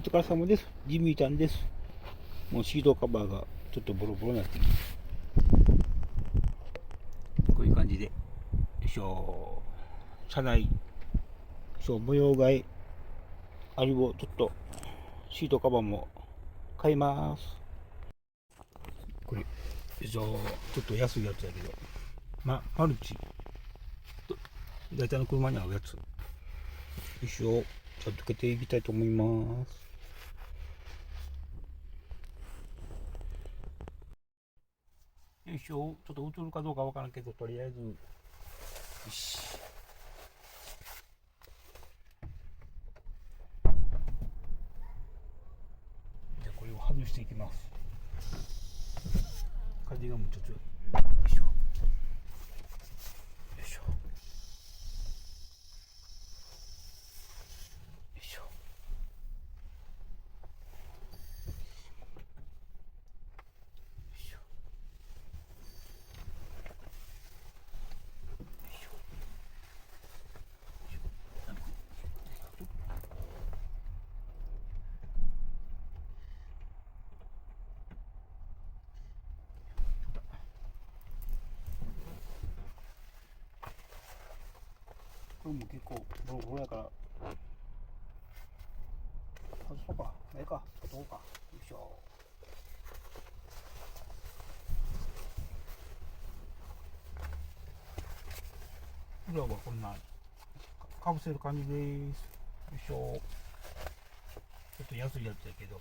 疲れ様です。ジミーちゃんです。もうシートカバーがちょっとボロボロになってきて、こういう感じで、よいしょ、車内、模様替え、あれをちょっと、シートカバーも買います。これ、よいしょ、ちょっと安いやつやけど、マルチ、大体の車に合うやつ。よいしょ、ちょっとつけていきたいと思います。よいしょ、ちょっと映るかどうかわからんけど、とりあえず、よし。じゃあこれを外していきます。風がむっちゃ強い。よいしょ。よいしょ。よいしょ。よいしょ。これも結構ボロボロやから外そうか。ええか。どうか。よいしょ。裏はこんなかぶせる感じです。よいしょ。ちょっと安いやつやけど、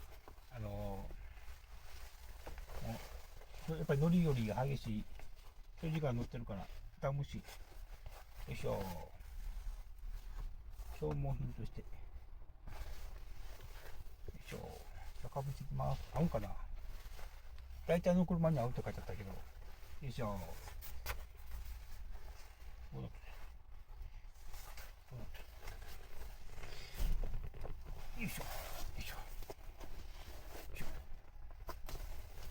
やっぱり乗りより激しい。長時間乗ってるから蓋無視。よいしょ。消耗品として。よいしょ。じゃあかぶしていきます。合うんかな。大体の車に合うって書いてあったけど。よいしょ。よいしょ。よいしょ。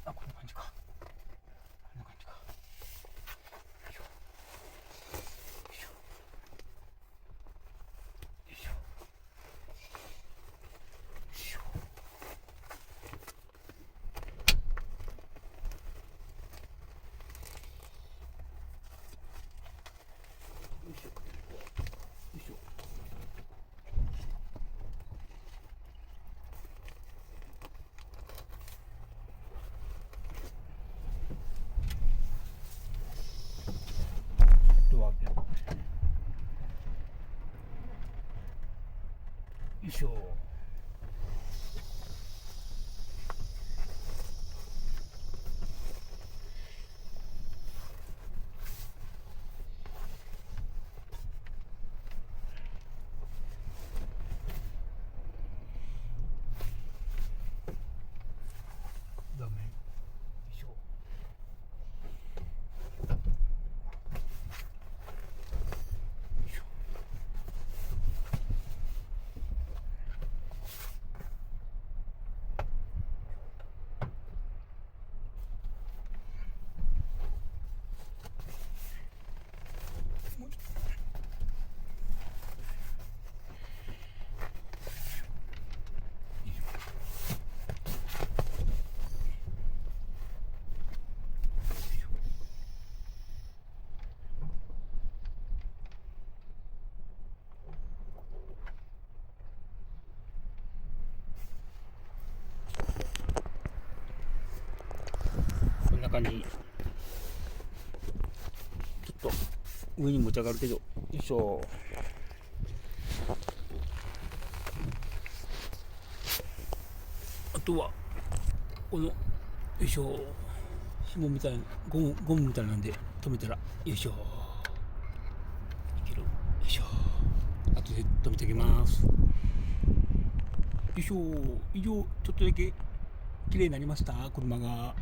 あ、こんな感じか。こんな感じか。よいしょ。よいしょ。よいしょ。よいしょ。よいしょ。よいしょ。ドア開けよいしょ。ダメ。よいしょ。よいしょ。もうちょっと。こんな感じ。ちょっと上に持ち上がるけど、よいしょ。あとはこのよいしょ、紐みたいなゴムみたいなんで止めたら、よいしょ、いける。よいしょ。あとで止めてあげます。よいしょ。以上、ちょっとだけ綺麗になりました車が。